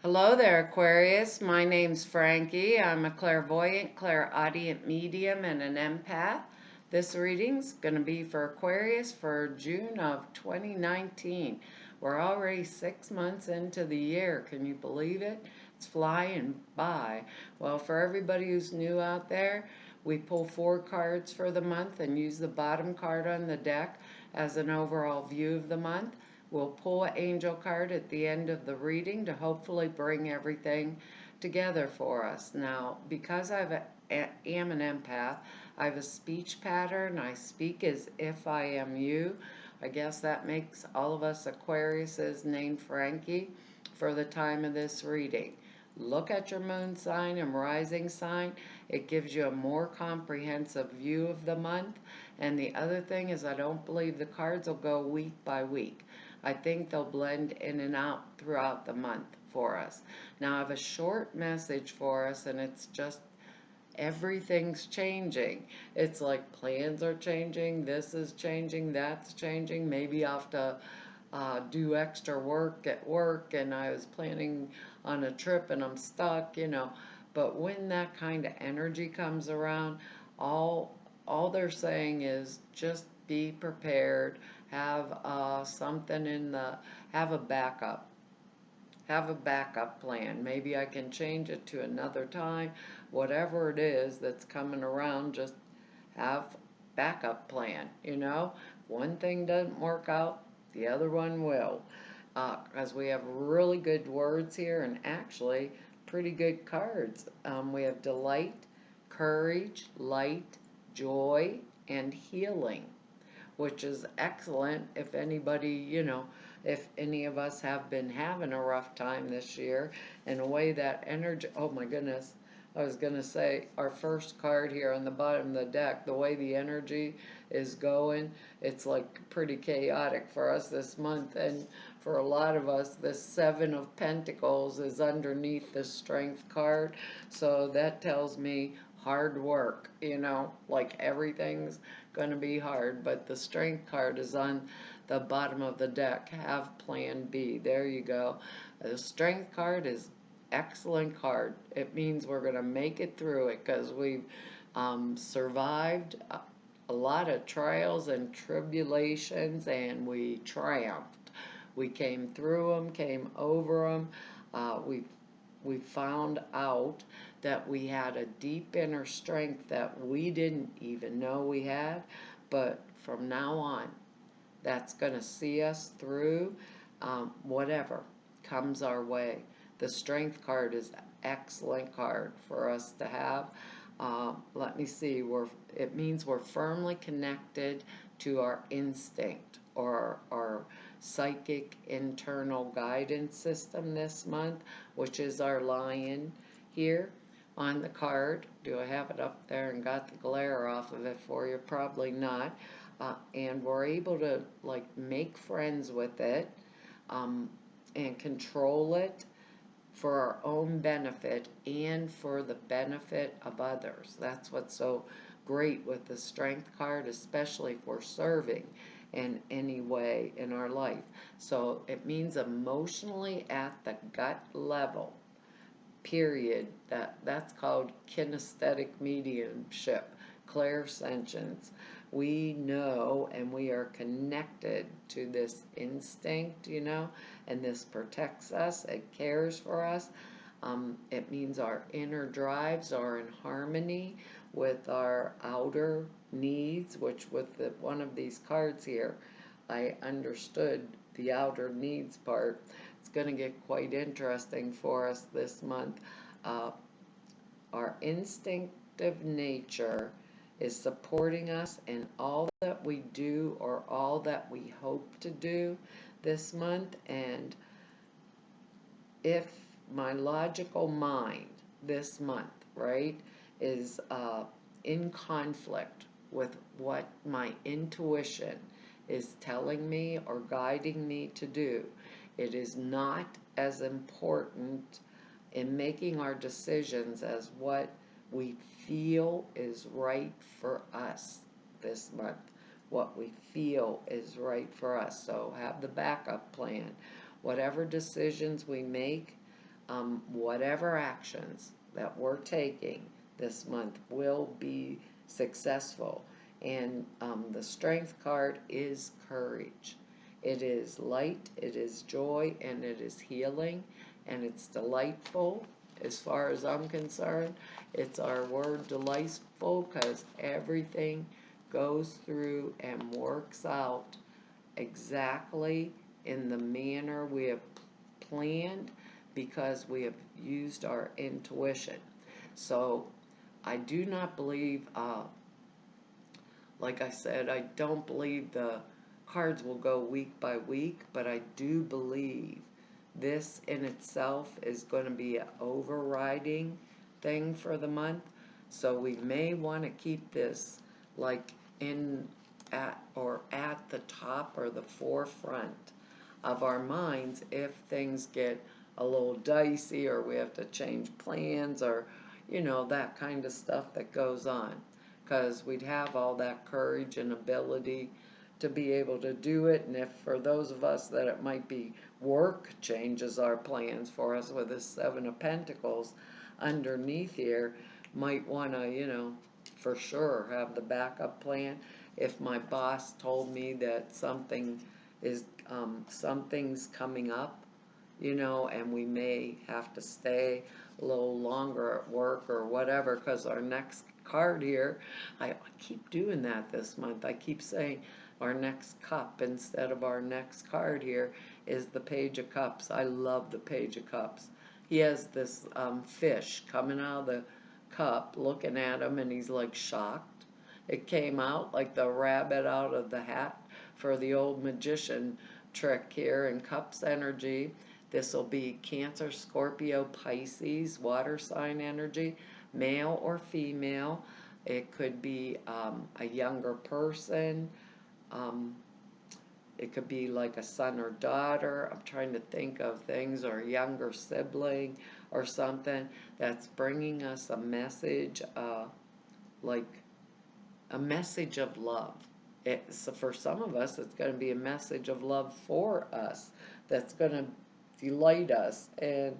Hello there, Aquarius. My name's Frankie. I'm a clairvoyant, clairaudient medium, and an empath. This reading's going to be for Aquarius for June of 2019. We're already 6 months into the year. Can you believe it? It's flying by. Well, for everybody who's new out there, we pull 4 cards for the month and use the bottom card on the deck as an overall view of the month. We'll pull an angel card at the end of the reading to hopefully bring everything together for us. Now, because am an empath, I have a speech pattern. I speak as if I am you. I guess that makes all of us Aquariuses named Frankie for the time of this reading. Look at your moon sign and rising sign. It gives you a more comprehensive view of the month. And the other thing is, I don't believe the cards will go week by week. I think they'll blend in and out throughout the month for us. Now I have a short message for us, and it's just everything's changing. It's like plans are changing, this is changing, that's changing. Maybe I have to do extra work at work, and I was planning on a trip and I'm stuck. But when that kind of energy comes around, all they're saying is just be prepared, have something have a backup. Have a backup plan. Maybe I can change it to another time. Whatever it is that's coming around, just have backup plan. One thing doesn't work out, the other one will. Because we have really good words here and actually pretty good cards. We have delight, courage, light, joy, and healing, which is excellent if any of us have been having a rough time this year. In a way, that energy, oh my goodness, I was going to say our first card here on the bottom of the deck, the way the energy is going, it's like pretty chaotic for us this month. And for a lot of us, this Seven of Pentacles is underneath the Strength card. So that tells me hard work, like everything's going to be hard. But the Strength card is on the bottom of the deck. Have plan B. There you go. The Strength card is excellent card. It means we're going to make it through it because we've survived a lot of trials and tribulations, and we triumphed. We came through them, came over them. We found out that we had a deep inner strength that we didn't even know we had, but from now on, that's going to see us through whatever comes our way. The Strength card is an excellent card for us to have. Let me see. It means we're firmly connected to our instinct or our psychic internal guidance system this month, which is our lion here on the card. Do I have it up there and got the glare off of it for you? Probably not. And we're able to make friends with it and control it for our own benefit and for the benefit of others. That's what's so great with the Strength card, especially if we're serving in any way in our life. So it means emotionally at the gut level, period. That's called kinesthetic mediumship, clairsentience. We know and we are connected to this instinct, and this protects us. It cares for us. It means our inner drives are in harmony with our outer needs, which with one of these cards here, I understood the outer needs part. It's going to get quite interesting for us this month. Our instinctive nature is supporting us in all that we do or all that we hope to do this month. And if my logical mind this month, right, is in conflict with what my intuition is telling me or guiding me to do, it is not as important in making our decisions as what we feel is right for us this month. What we feel is right for us. So have the backup plan. Whatever decisions we make, whatever actions that we're taking this month will be successful. And the Strength card is courage. It is light, it is joy, and it is healing, and it's delightful. As far as I'm concerned, it's our word delightful, because everything goes through and works out exactly in the manner we have planned, because we have used our intuition. So I do not believe, like I said, I don't believe the cards will go week by week, but I do believe this in itself is going to be an overriding thing for the month. So we may want to keep this like in at the top or the forefront of our minds if things get a little dicey, or we have to change plans, or that kind of stuff that goes on, because we'd have all that courage and ability to be able to do it. And if for those of us that it might be work changes our plans for us with this Seven of Pentacles underneath here, might want to, for sure have the backup plan. If my boss told me that something's coming up, and we may have to stay a little longer at work or whatever, because our next card here, I keep doing that this month. I keep saying our next cup instead of our next card here is the Page of Cups. I love the Page of Cups. He has this fish coming out of the cup looking at him, and he's like shocked. It came out like the rabbit out of the hat for the old magician trick here in Cups energy. This will be Cancer, Scorpio, Pisces, water sign energy, male or female. It could be a younger person. It could be like a son or daughter. I'm trying to think of things, or a younger sibling or something that's bringing us a message, like a message of love. So for some of us, it's going to be a message of love for us that's going to delight us and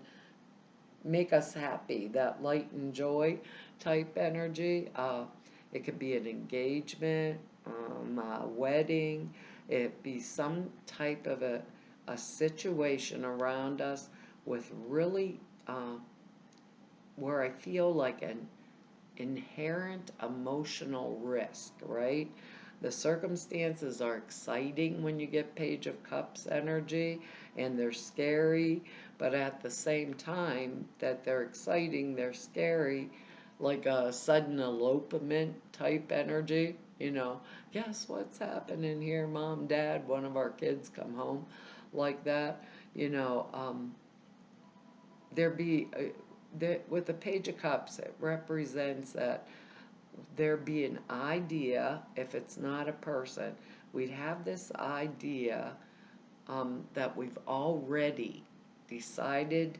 make us happy, that light and joy type energy. It could be an engagement, a wedding. It be some type of a situation around us with really, where I feel like an inherent emotional risk, right? The circumstances are exciting when you get Page of Cups energy, and they're scary, but at the same time that they're exciting, they're scary, like a sudden elopement type energy. Guess what's happening here, Mom, Dad? One of our kids come home like that. There be with the Page of Cups, it represents that there be an idea. If it's not a person, we'd have this idea that we've already decided,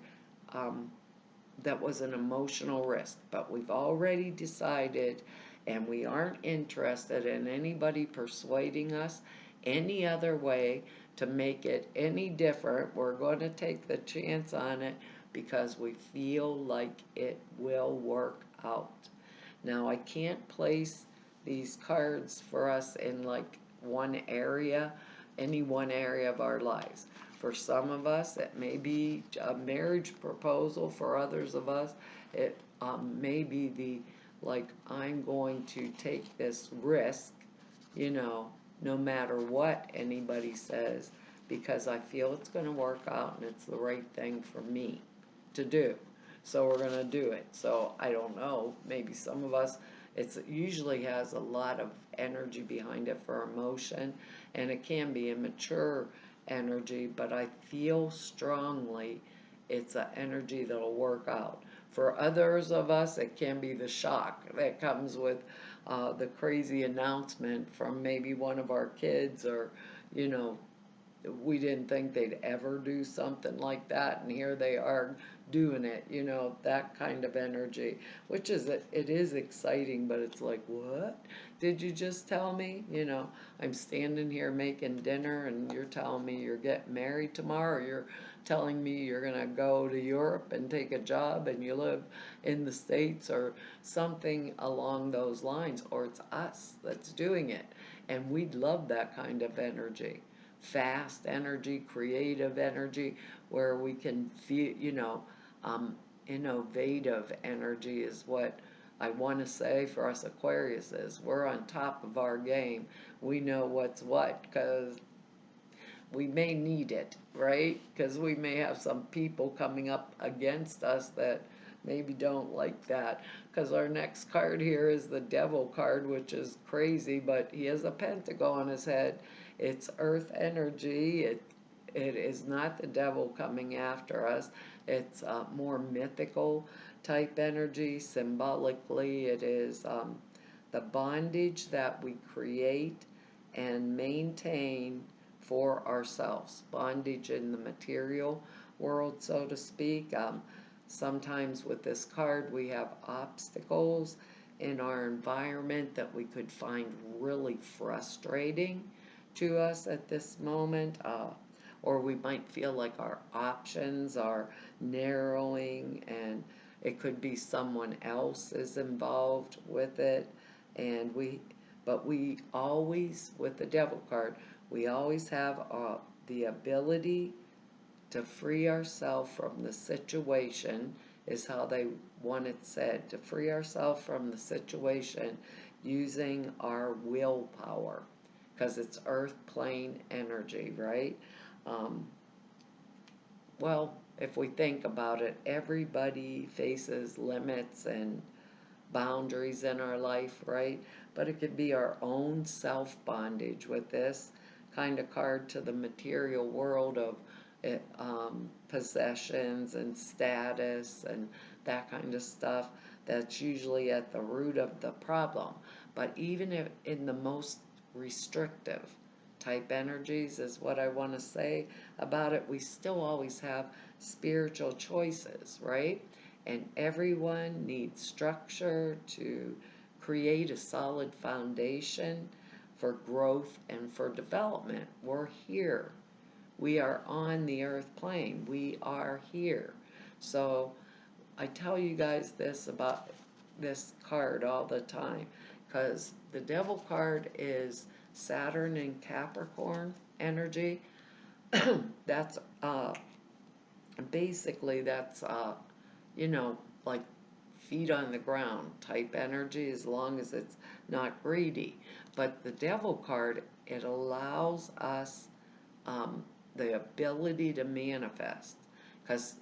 that was an emotional risk, but we've already decided, and we aren't interested in anybody persuading us any other way to make it any different. We're going to take the chance on it because we feel like it will work out. Now, I can't place these cards for us in like one area, any one area of our lives. For some of us, it may be a marriage proposal. For others of us, it may be the, like, I'm going to take this risk, no matter what anybody says, because I feel it's going to work out and it's the right thing for me to do. So we're going to do it. So I don't know, maybe some of us, it usually has a lot of energy behind it for emotion, and it can be immature energy, but I feel strongly it's an energy that'll work out. For others of us, it can be the shock that comes with the crazy announcement from maybe one of our kids, or, we didn't think they'd ever do something like that, and here they are doing it, that kind of energy, which is, it is exciting, but it's like, what did you just tell me? I'm standing here making dinner, and you're telling me you're getting married tomorrow, or you're telling me you're going to go to Europe and take a job and you live in the States or something along those lines, or it's us that's doing it. And we'd love that kind of energy. Fast energy, creative energy, where we can feel, innovative energy is what I want to say for us Aquarius is. We're on top of our game. We know what's what because we may need it, right? Because we may have some people coming up against us that maybe don't like that. Because our next card here is the Devil card, which is crazy, but he has a pentacle on his head. It's earth energy. It is not the devil coming after us. It's more mythical type energy. Symbolically, it is the bondage that we create and maintain for ourselves. Bondage in the material world, so to speak. Sometimes with this card, we have obstacles in our environment that we could find really frustrating to us at this moment. Or we might feel like our options are narrowing, and it could be someone else is involved with it. But we always, with the Devil card, we always have the ability to free ourselves from the situation, is how they want it said, to free ourselves from the situation using our willpower, because it's earth plane energy, right? Well, if we think about it, everybody faces limits and boundaries in our life, right? But it could be our own self bondage with this kind of card to the material world of possessions and status and that kind of stuff. That's usually at the root of the problem. But even if in the most restrictive type energies is what I want to say about it, we still always have spiritual choices, right? And everyone needs structure to create a solid foundation for growth and for development. We're here. We are on the earth plane. We are here. So I tell you guys this about this card all the time, because the Devil card is Saturn in Capricorn energy. That's basically that's like feet on the ground type energy, as long as it's not greedy. But the Devil card, it allows us the ability to manifest, because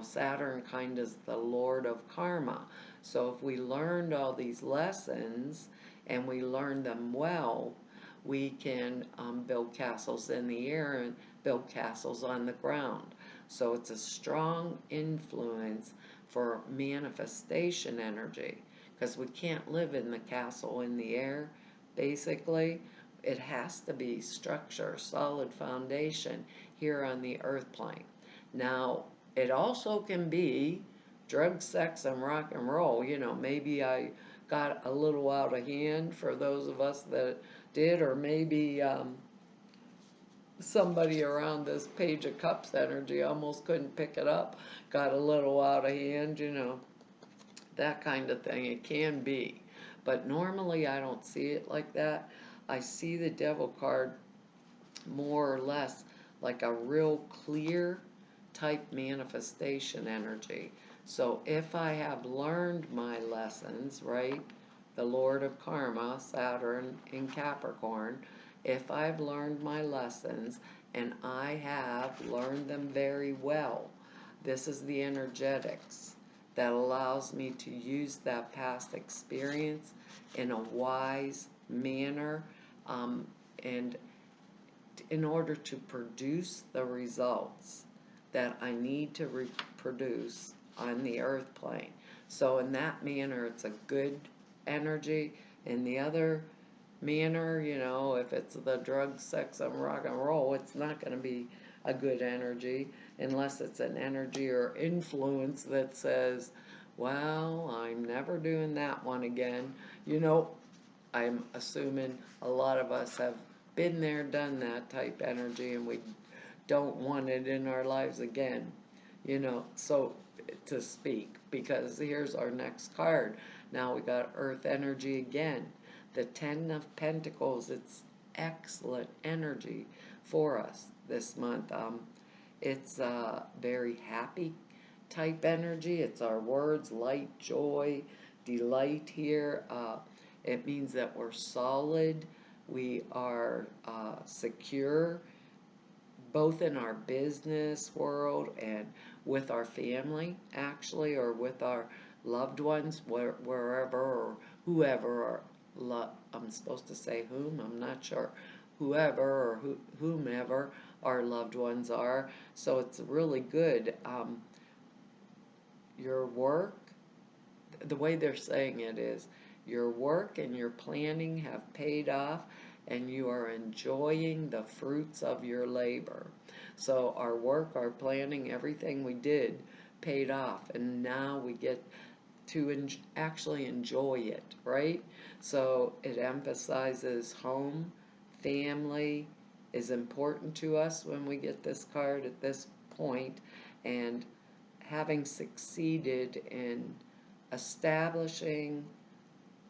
Saturn kind of is the lord of karma. So if we learned all these lessons and we learn them well, we can build castles in the air and build castles on the ground. So it's a strong influence for manifestation energy, because we can't live in the castle in the air. Basically, it has to be structure, solid foundation here on the earth plane. Now, it also can be drugs, sex, and rock and roll. Maybe I got a little out of hand for those of us that did, or maybe somebody around this Page of Cups energy almost couldn't pick it up, got a little out of hand, that kind of thing. It can be. But normally I don't see it like that. I see the Devil card more or less like a real clear type manifestation energy. So if I have learned my lessons, right, the Lord of Karma, Saturn in Capricorn, if I've learned my lessons, and I have learned them very well, this is the energetics that allows me to use that past experience in a wise manner, and in order to produce the results that I need to reproduce on the earth plane. So in that manner, it's a good energy. In the other manner, if it's the drugs, sex, and rock and roll, it's not going to be a good energy unless it's an energy or influence that says, well, I'm never doing that one again. I'm assuming a lot of us have been there, done that type energy, and we don't want it in our lives again, so to speak, because here's our next card. Now we got Earth energy again. The Ten of Pentacles, it's excellent energy for us this month. It's very happy type energy. It's our words, light, joy, delight here. It means that we're solid, we are secure, both in our business world and with our family, actually, or with our loved ones, wherever or whoever, or I'm supposed to say whom, I'm not sure, whoever or whomever our loved ones are. So it's really good. Your work, the way they're saying it is, your work and your planning have paid off, and you are enjoying the fruits of your labor. So our work, our planning, everything we did paid off, and now we get to actually enjoy it, right? So it emphasizes home, family is important to us when we get this card at this point, and having succeeded in establishing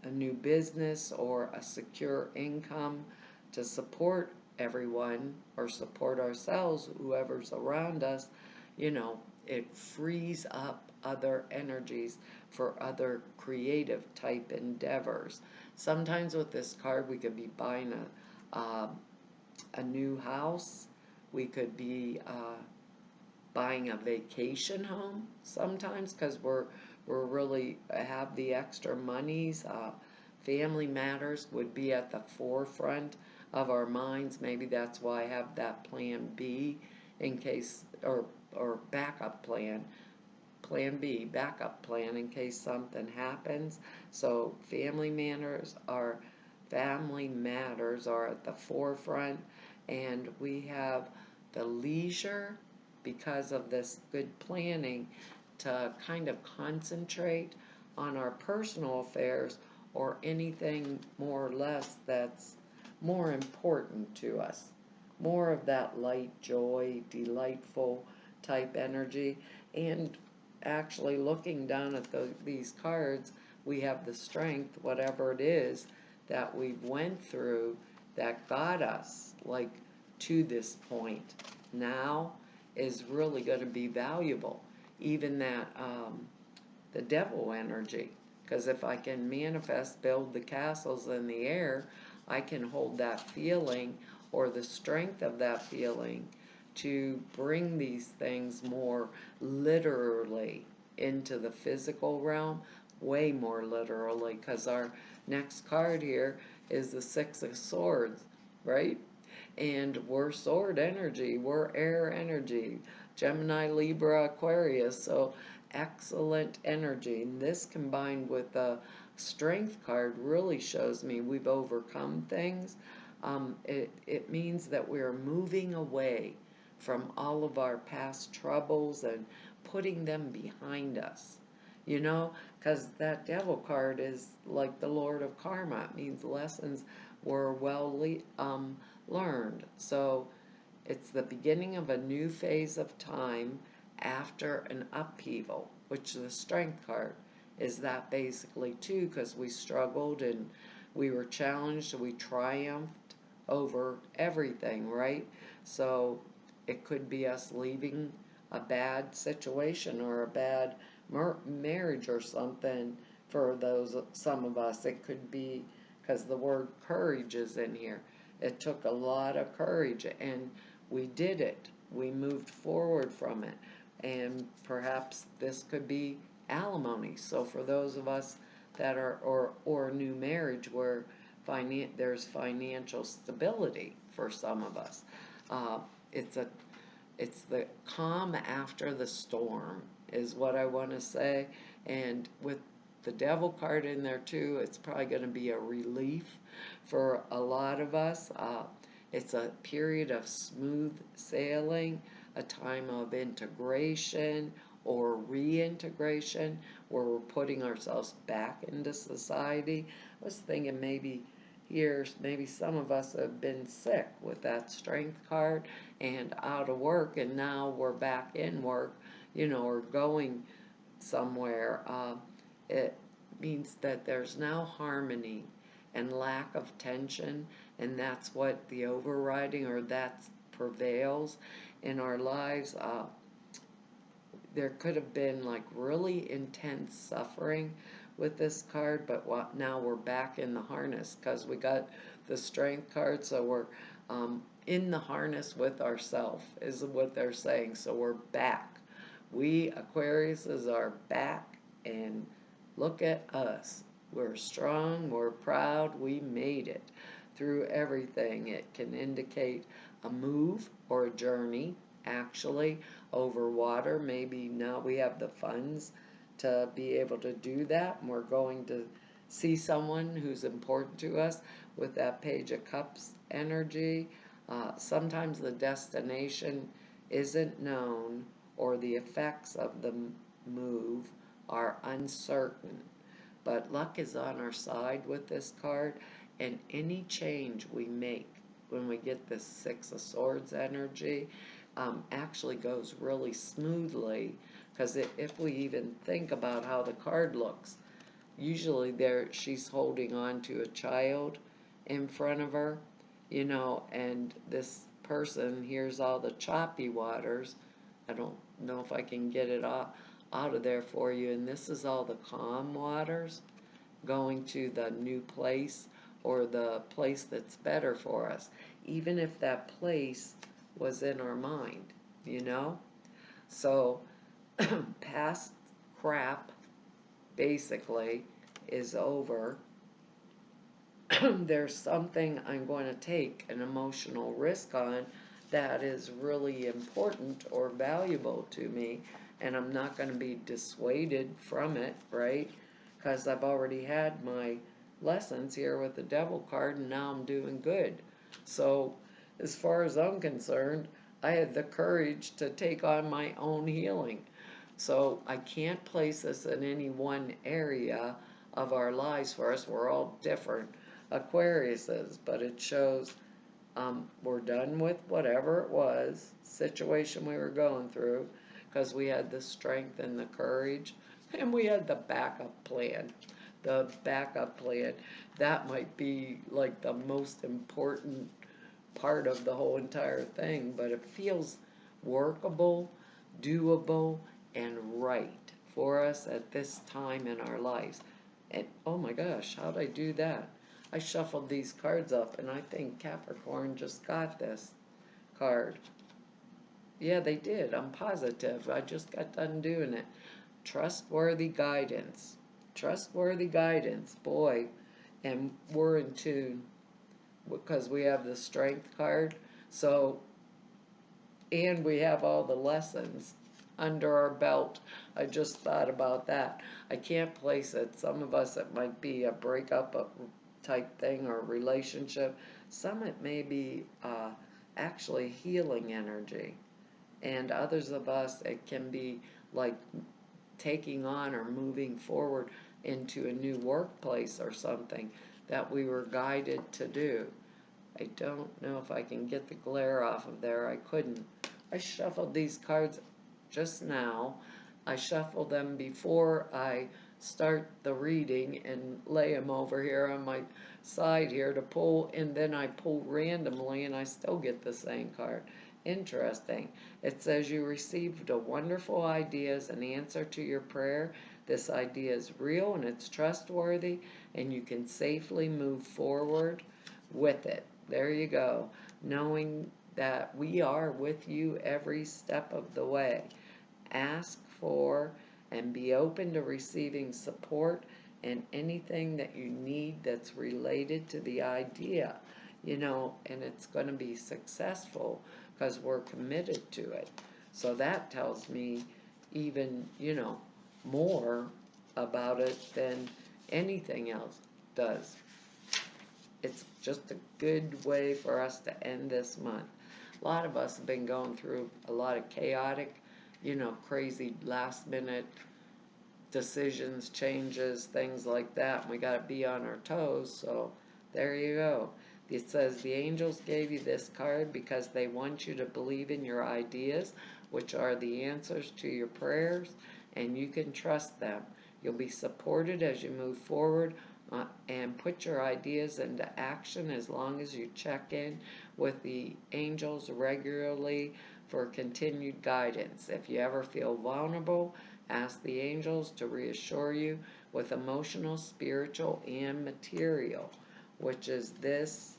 a new business or a secure income to support everyone or support ourselves, whoever's around us, it frees up other energies for other creative type endeavors. Sometimes with this card, we could be buying a new house. We could be buying a vacation home sometimes, because we're really have the extra monies. Family matters would be at the forefront of our minds. Maybe that's why I have that plan B in case, or backup plan. Plan B, backup plan in case something happens. So family matters are at the forefront, and we have the leisure, because of this good planning, to kind of concentrate on our personal affairs or anything more or less that's more important to us. More of that light, joy, delightful type energy. And actually looking down at these cards, we have the strength, whatever it is that we went through that got us to this point now is really going to be valuable. Even that the devil energy, because if I can manifest, build the castles in the air, I can hold that feeling or the strength of that feeling to bring these things more literally into the physical realm, way more literally, because our next card here is the Six of Swords, right? And we're sword energy, we're air energy, Gemini, Libra, Aquarius, so excellent energy. And this combined with the strength card really shows me we've overcome things. It means that we're moving away from all of our past troubles and putting them behind us. Because that devil card is like the Lord of Karma. It means lessons were well learned. So it's the beginning of a new phase of time after an upheaval, which the strength card is that basically too, because we struggled and we were challenged and we triumphed over everything, right? So it could be us leaving a bad situation or a bad marriage or something. For some of us, it could be because the word courage is in here. It took a lot of courage, and we did it. We moved forward from it. And perhaps this could be alimony. So for those of us that are, or a new marriage where there's financial stability for some of us, it's the calm after the storm is what I want to say. And with the devil card in there too, it's probably going to be a relief for a lot of us. It's a period of smooth sailing, a time of integration or reintegration where we're putting ourselves back into society. I was thinking maybe here, maybe some of us have been sick with that strength card and out of work, and now we're back in work, or going somewhere. It means that there's now harmony and lack of tension, and that's what the overriding, or that prevails in our lives. There could have been like really intense suffering with this card, but now we're back in the harness because we got the strength card, so we're in the harness with ourself is what they're saying. So we're back. We Aquariuses are back, and look at us. We're strong, we're proud, we made it through everything. It can indicate a move or a journey, actually, over water. Maybe now we have the funds to be able to do that, and we're going to see someone who's important to us with that Page of Cups energy. Sometimes the destination isn't known, or the effects of the move are uncertain. But luck is on our side with this card, and any change we make when we get this Six of Swords energy actually goes really smoothly, because if we even think about how the card looks, usually she's holding on to a child in front of her, and this person hears all the choppy waters. I don't know if I can get it out of there for you, and this is all the calm waters going to the new place, or the place that's better for us, even if that place was in our mind, So past crap basically is over. There's something I'm going to take an emotional risk on that is really important or valuable to me, and I'm not going to be dissuaded from it, right? Because I've already had my lessons here with the Devil card, and now I'm doing good. So as far as I'm concerned, I had the courage to take on my own healing. So I can't place this in any one area of our lives for us. We're all different Aquariuses, but it shows we're done with whatever it was, situation we were going through, because we had the strength and the courage, and we had the backup plan. The backup plan, that might be like the most important part of the whole entire thing, but it feels workable, doable, and right for us at this time in our lives. And oh my gosh, how'd I do that? I shuffled these cards up, and I think Capricorn just got this card. Yeah, they did. I'm positive. I just got done doing it. Trustworthy guidance. Trustworthy guidance. Boy, and we're in tune because we have the Strength card. So, and we have all the lessons under our belt. I just thought about that. I can't place it. Some of us, it might be a breakup type thing, or relationship. Some it may be actually healing energy, and others of us it can be like taking on or moving forward into a new workplace or something that we were guided to do. I don't know if I can get the glare off of there. I couldn't. I shuffled these cards just now. I shuffle them before I start the reading and lay them over here on my side here to pull, and then I pull randomly and I still get the same card. Interesting. It says you received a wonderful idea as an answer to your prayer. This idea is real and it's trustworthy, and you can safely move forward with it. There you go. Knowing that we are with you every step of the way. Ask for and be open to receiving support and anything that you need that's related to the idea, and it's going to be successful because we're committed to it. So that tells me even, more about it than anything else does. It's just a good way for us to end this month. A lot of us have been going through a lot of chaotic, crazy last minute decisions, changes, things like that. And we got to be on our toes. So There you go. It says the angels gave you this card because they want you to believe in your ideas, which are the answers to your prayers, and you can trust them. You'll be supported as you move forward and put your ideas into action as long as you check in with the angels regularly for continued guidance. If you ever feel vulnerable, ask the angels to reassure you with emotional, spiritual, and material, which is this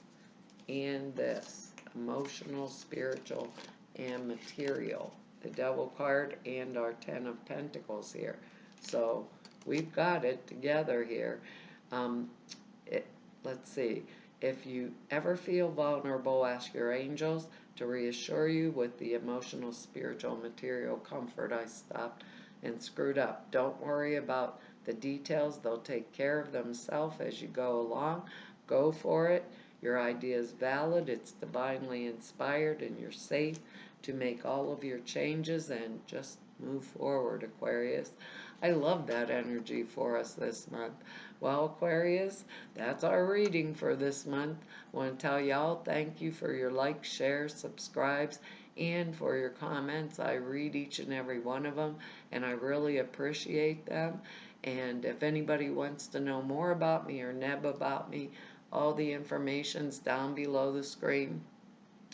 and this. Emotional, spiritual, and material. The Devil card and our Ten of Pentacles here. So we've got it together here. Um, let's see. If you ever feel vulnerable, ask your angels to reassure you with the emotional, spiritual, material comfort. I stopped and screwed up. Don't worry about the details. They'll take care of themselves as you go along. Go for it. Your idea is valid. It's divinely inspired, and you're safe to make all of your changes and just move forward, Aquarius. I love that energy for us this month. Well, Aquarius, that's our reading for this month. I want to tell y'all thank you for your likes, shares, subscribes, and for your comments. I read each and every one of them, and I really appreciate them. And if anybody wants to know more about me or Neb about me, all the information's down below the screen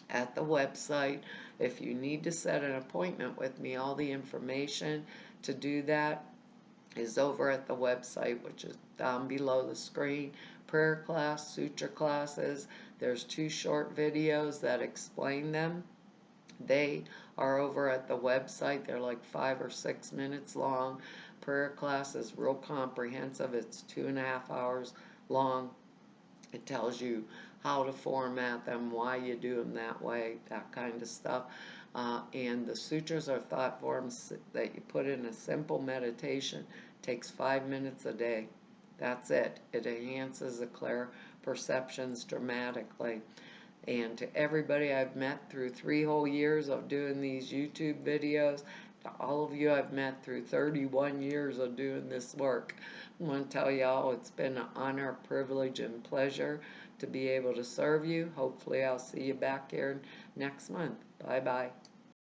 at the website. If you need to set an appointment with me, all the information to do that is over at the website, which is down below the screen. Prayer class, suture classes. There's 2 short videos that explain them. They are over at the website. They're like 5 or 6 minutes long. Prayer class is real comprehensive. It's 2.5 hours long. It tells you how to format them, why you do them that way, that kind of stuff. And the sutras are thought forms that you put in a simple meditation. It takes 5 minutes a day. That's it. It enhances the clear perceptions dramatically. And to everybody I've met through 3 whole years of doing these YouTube videos, to all of you I've met through 31 years of doing this work, I want to tell y'all it's been an honor, privilege, and pleasure to be able to serve you. Hopefully I'll see you back here next month. Bye-bye.